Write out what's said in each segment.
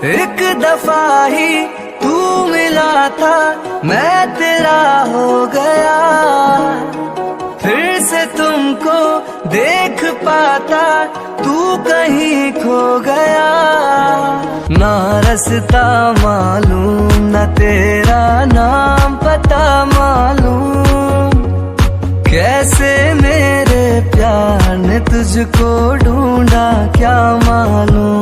एक दफा ही तू मिला था, मैं तेरा हो गया। फिर से तुमको देख पाता, तू कहीं खो गया। ना रास्ता मालूम, न तेरा नाम पता मालूम। कैसे मेरे प्यार ने तुझको ढूंढा, क्या मालूम।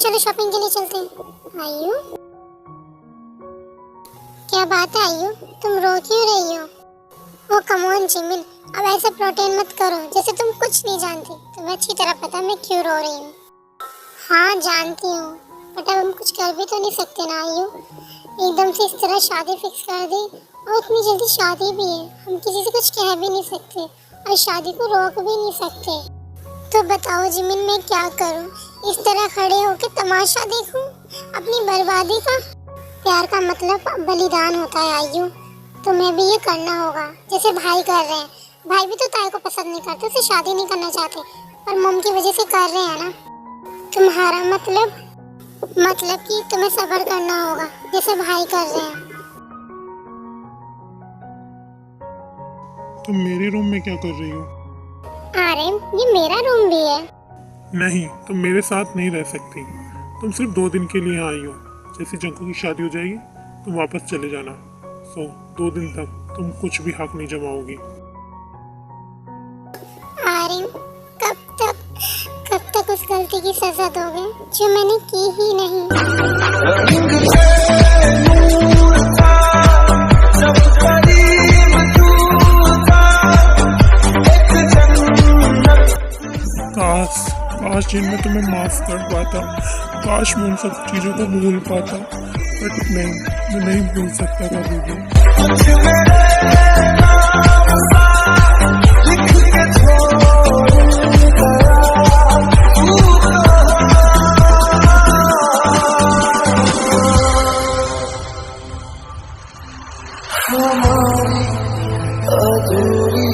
चलो शॉपिंग के लिए चलते हैं। आयु, क्या बात है आयु, तुम रो क्यों रही हो? ओ कम ऑन जिमिन, अब ऐसे प्रोटेन मत करो जैसे तुम कुछ नहीं जानती। तुम्हें अच्छी तरह पता मैं क्यों रो रही हूँ। हाँ जानती हूँ, बट अब हम कुछ कर भी तो नहीं सकते ना आयु। एकदम से इस तरह शादी फिक्स कर दी, और इतनी जल्दी शादी भी है। हम किसी से कुछ कह भी नहीं सकते और शादी को रोक भी नहीं सकते। तो बताओ जिमिन, मैं क्या करूं? इस तरह खड़े होकर तमाशा देखूं अपनी बर्बादी का? प्यार का मतलब बलिदान होता है आयु, तुम्हें भी ये करना होगा जैसे भाई कर रहे हैं। भाई भी तो ताई को पसंद नहीं करते, उससे शादी नहीं करना चाहते, पर मम की वजह से कर रहे हैं ना। तुम्हारा मतलब कि तुम्हें सब्र करना होगा जैसे भाई कर रहे हैं। तुम मेरे रूम में क्या कर रही हो? अरे ये मेरा रूम भी है। नहीं, तुम मेरे साथ नहीं रह सकती। तुम सिर्फ 2 दिन के लिए आई हो। जैसे जंकू की शादी हो जाएगी तुम वापस चले जाना। 2 दिन तक तुम कुछ भी हक नहीं जमाओगी। अरे कब तक उस गलती की सजा दोगे जो मैंने की ही नहीं? काश जिनमें तुम्हें माफ कर पाता, काश मैं उन सब चीजों को भूल पाता, बट नहीं, मैं नहीं भूल सकता कभी भी। हमारी अधूरी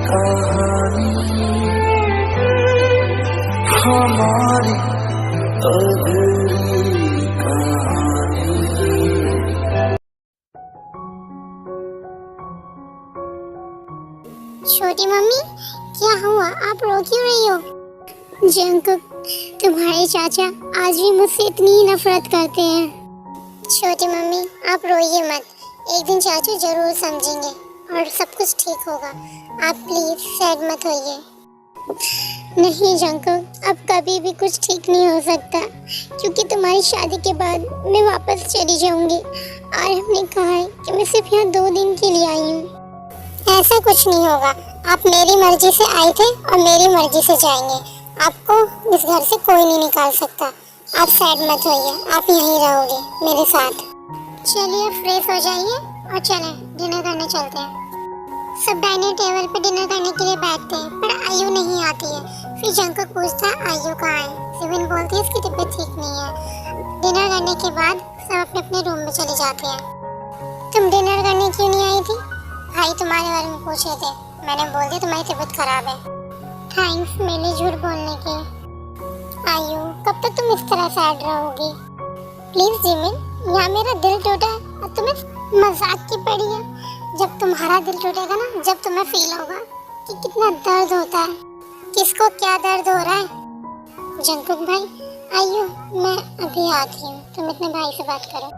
कहानी। छोटी मम्मी, क्या हुआ? आप रो क्यों रही हो? जंकुक, तुम्हारे चाचा आज भी मुझसे इतनी नफरत करते हैं। छोटी मम्मी, आप रोइए मत, एक दिन चाचा जरूर समझेंगे और सब कुछ ठीक होगा। आप प्लीज सैड मत होइए। नहीं जंकुक, अब कभी भी कुछ ठीक नहीं हो सकता, क्योंकि तुम्हारी शादी के बाद मैं वापस चली जाऊंगी और हमने कहा है कि मैं सिर्फ यहाँ 2 दिन के लिए आई हूँ। ऐसा कुछ नहीं होगा, आप मेरी मर्जी से आए थे और मेरी मर्जी से जाएंगे। आपको इस घर से कोई नहीं निकाल सकता। आप सैड मत होइए, आप यहीं रहोगे मेरे साथ। चलिए फ्रेश हो जाइए और चलें डिनर करने चलते हैं। सब डाइनिंग टेबल पे डिनर करने के लिए बैठते हैं, पर आयु नहीं आती है। फिर जंकुक पूछता है आयु कहाँ है? जिमिन बोलती है इसकी तबीयत ठीक नहीं है। डिनर करने के बाद सब अपने अपने रूम में चले जाते हैं। तुम डिनर करने क्यों नहीं आई थी? भाई तुम्हारे बारे में पूछ रहे थे, मैंने बोल दिया तुम्हारी तबीयत खराब है। थैंक्स मेरे लिए झूठ बोलने के। आयु, कब तक तुम इस तरह सैड रहोगी? प्लीज जिमिन, यहाँ मेरा दिल टूटा है और तुम्हें मजाक की पड़ी है। जब तुम्हारा दिल टूटेगा ना, जब तुम्हें फील होगा कि कितना दर्द होता है, किसको क्या दर्द हो रहा है। जंकुक भाई, आइयो मैं अभी आती हूँ, तुम अपने भाई से बात करो।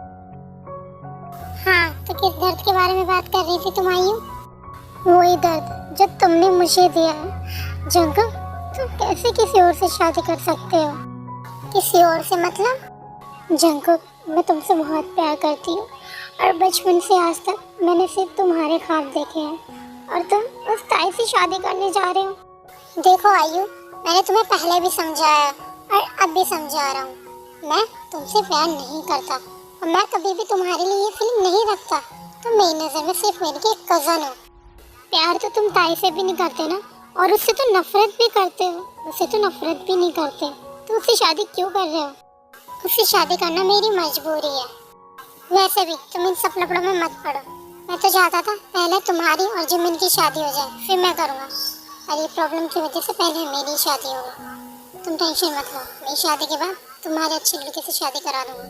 हाँ, तो किस दर्द के बारे में बात कर रही थी तुम आइयो? वही दर्द जो तुमने मुझे दिया है। जंकुक, तुम कैसे किसी और से शादी कर सकते हो? किसी और से मतलब? जंकुक, मैं तुमसे बहुत प्यार करती हूँ और बचपन से आज तक मैंने सिर्फ तुम्हारे ख्वाब देखे हैं और तुम उस ताई से शादी करने जा रहे हो। देखो आयु, मैंने तुम्हें पहले भी समझाया और अब भी समझा रहा हूँ, मैं तुमसे प्यार नहीं करता। और मैं कभी भी तुम्हारे लिए ये फीलिंग नहीं रखता। तुम मेरी नजर में सिर्फ मेरी एक कजन हो। प्यार तो तुम ताई से भी नहीं करते ना, और उससे तो नफरत भी करते हो। उससे तो नफरत भी नहीं करते तो उससे शादी क्यों कर रहे हो? उससे शादी करना मेरी मजबूरी है। वैसे भी तुम इन सब लफड़ों में मत पड़ो। मैं तो चाहता था पहले तुम्हारी और जिमिन की शादी हो जाए, फिर मैं करूँगा। और ये प्रॉब्लम की वजह से पहले मेरी शादी होगी। तुम टेंशन मत लो, मेरी शादी के बाद तुम्हारे अच्छे लड़के से शादी करा दूँगा।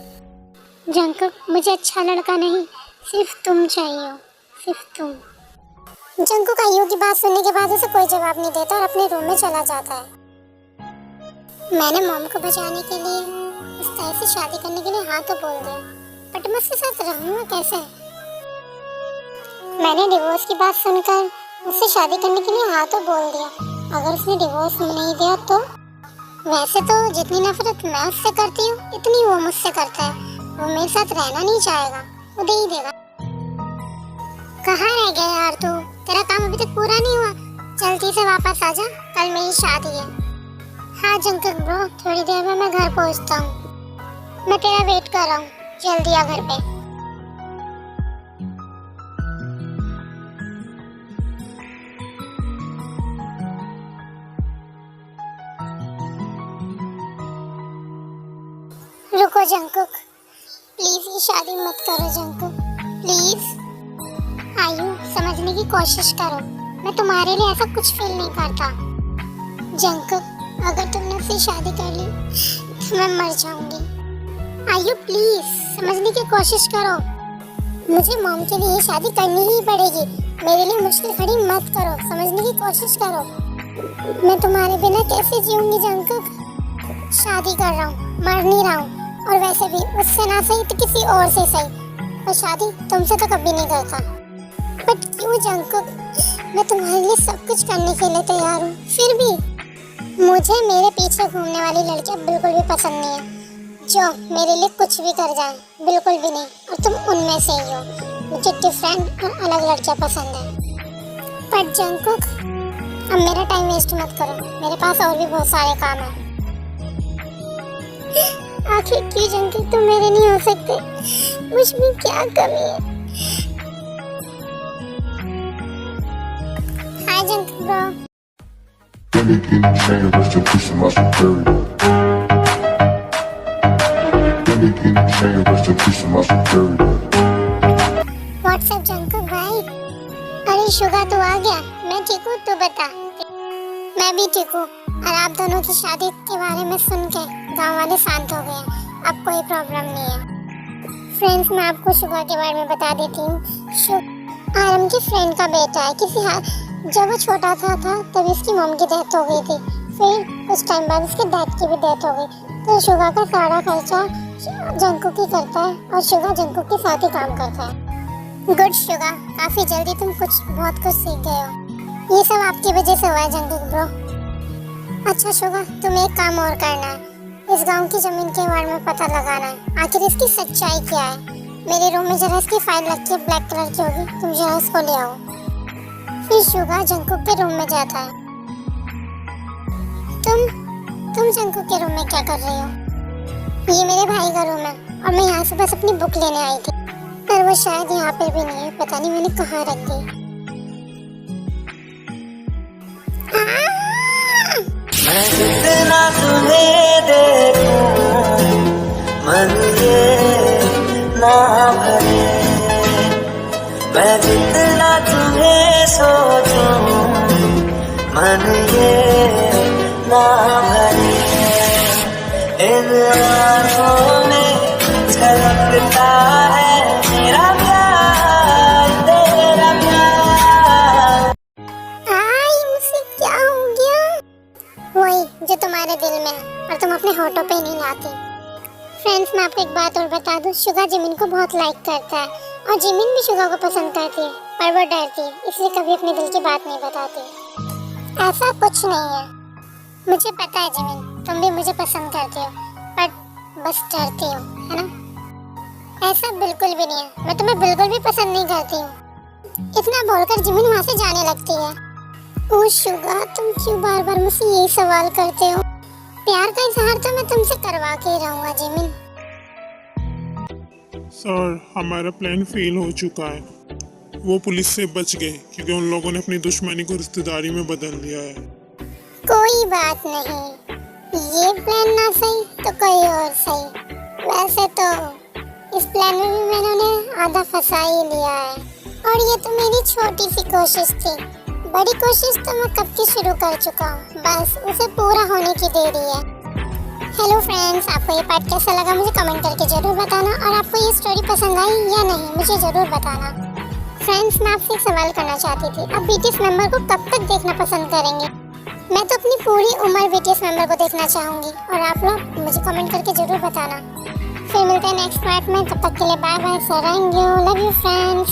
जंकुक, मुझे अच्छा लड़का नहीं, सिर्फ तुम चाहिए हो, सिर्फ तुम। जंकुक आयु की बात सुनने के बाद उसे कोई जवाब नहीं देता और अपने रूम में चला जाता है। मैंने मॉम को बचाने के लिए उस ताई से शादी करने के लिए हाँ तो बोल दिया, बट मैं उसके साथ रहूँगा कैसे? मैंने डिवोर्स की बात सुनकर उससे शादी करने के लिए हाँ तो बोल दिया। अगर उसने डिवोर्स नहीं दिया तो? वैसे तो जितनी नफरत मैं उससे करती हूँ इतनी वो मुझसे करता है। वो मेरे साथ रहना नहीं चाहेगा, वो दे ही देगा। कहाँ रह गया यार तू? तेरा काम अभी तक पूरा नहीं हुआ। जल्दी से वापस आ जा, कल मेरी शादी है। हाँ जंकुक ब्रो, थोड़ी देर में मैं घर पहुँचता हूँ। मैं तेरा वेट कर रहा हूँ, जल्दी आ घर पे। रुको जंकुक, प्लीज ये शादी मत करो जंकुक, प्लीज। आयु, समझने की कोशिश करो, मैं तुम्हारे लिए ऐसा कुछ फील नहीं करता। जंकुक, अगर तुमने उससे शादी कर ली तो मैं मर जाऊंगी। आयु प्लीज समझने की कोशिश करो। मुझे मॉम के लिए शादी करनी ही पड़ेगी। मेरे लिए मुश्किल खड़ी मत करो, समझने की कोशिश करो। मैं तुम्हारे बिना कैसे जीऊंगी जंकुक? शादी कर रहा हूँ, मर नहीं रहा हूँ। और वैसे भी उससे ना सही तो किसी और से सही, पर शादी तुमसे तो कभी नहीं करता। बट क्यों जंकुक? मैं तुम्हारे लिए सब कुछ करने के लिए तैयार हूँ, फिर भी मुझे मेरे पीछे घूमने वाली लड़कियाँ बिल्कुल भी पसंद नहीं है, जो मेरे लिए कुछ भी कर जाए, बिल्कुल भी नहीं। और तुम उनमें से ही हो। मुझे डिफरेंट और अलग लड़कियाँ पसंद है। पर जंकुक, अब मेरा टाइम वेस्ट मत करो, मेरे पास और भी बहुत सारे काम है। आखिर क्यों जंकुक तुम मेरे नहीं हो सकते? मुझ में क्या कमी है? हाय जंकुक ब्रो। व्हाट्सएप जंकुक भाई। अरे शुगा तू आ गया? मैं ठीक हूँ, तू बता। मैं भी ठीक हूँ। और आप दोनों की शादी के बारे में सुन के गाँव वाले शांत हो गए, अब कोई प्रॉब्लम नहीं है। फ्रेंड्स, मैं आपको शुगा के बारे में बता देती हूँ। आरम की फ्रेंड का बेटा है। जब वो छोटा था तभी उसकी मॉम की डेथ हो गई थी। फिर कुछ टाइम बाद उसके डैड की भी डेथ हो गई। तो शुगा का सारा खर्चा जंकुक ही करता है और शुगा जंकुक के साथ ही काम करता है। गुड शुगा, काफी जल्दी तुम बहुत कुछ सीख गए हो। ये सब आपकी वजह से हुआ है जंकुक ब्रो। अच्छा शुगा, तुम एक काम और करना है, इस गांव की जमीन के बारे में पता लगाना है, आखिर इसकी सच्चाई क्या है। मेरे रूम में जरा इसकी फाइल रखी है, ब्लैक कलर की होगी, तुम जरा इसको ले आओ। फिर शुगा जंकुक के रूम में जाता है। तुम जंकुक के रूम में क्या कर रही हो? ये मेरे भाई का रूम है और मैं यहाँ से बस अपनी बुक लेने आई थी, पर वो शायद यहाँ पर भी नहीं है, पता नहीं मैंने कहाँ रख दी। मैं जितना तुम्हें देखूं मन ये ना भरे, मैं जितना तुम्हें सोचूं मन ये ना भरे। इन आँखों में झलकता है मेरा प्यार, तेरा प्यार। मुझसे क्या हो गया? वही जो तुम्हारे दिल में है और तुम अपने होठों पे नहीं लाती। फ्रेंड्स, मैं आपको एक बात और बता दूं, शुगा जिमिन को बहुत लाइक करता है और जिमिन भी शुगा को पसंद करती है, पर वो डरती है, इसलिए कभी अपने दिल की बात नहीं बताती। ऐसा कुछ नहीं है, मुझे पता है जिमिन, तुम भी मुझे पसंद करती हो, पर बस डरती हो, है ना? ऐसा बिल्कुल भी नहीं है, मैं तुम्हें बिल्कुल भी पसंद नहीं करती हूँ। इतना बोलकर जिमिन वहाँ से जाने लगती है। ओ शुगा, तुम क्यों बार बार मुझसे यही सवाल करते हो? प्यार का इजहार तो मैं तुमसे करवा के ही रहूंगा जिमिन। सर, हमारा प्लान फेल हो चुका है। वो पुलिस से बच गए क्योंकि उन लोगों ने अपनी दुश्मनी को रिश्तेदारी में बदल दिया है। कोई बात नहीं, ये प्लान ना सही तो कोई और सही। वैसे तो इस प्लान में भी मैंने उन्हें आधा फंसा ही लिया है, और ये तो मेरी छोटी सी कोशिश थी। बड़ी कोशिश तो मैं कब की शुरू कर चुका हूँ, बस उसे पूरा होने की देरी है। हेलो फ्रेंड्स, आपको ये पार्ट कैसा लगा मुझे कमेंट करके जरूर बताना, और आपको ये स्टोरी पसंद आई या नहीं मुझे जरूर बताना। फ्रेंड्स, मैं आपसे एक सवाल करना चाहती थी, आप बीटीएस मेंबर को कब तक देखना पसंद करेंगे? मैं तो अपनी पूरी उम्र बीटीएस मेंबर को देखना चाहूंगी, और आप लोग मुझे कमेंट करके जरूर बताना। फिर मिलते हैं नेक्स्ट पार्ट में, तब तक के लिए बाय बाय, सरांग यू, लव यू फ्रेंड्स।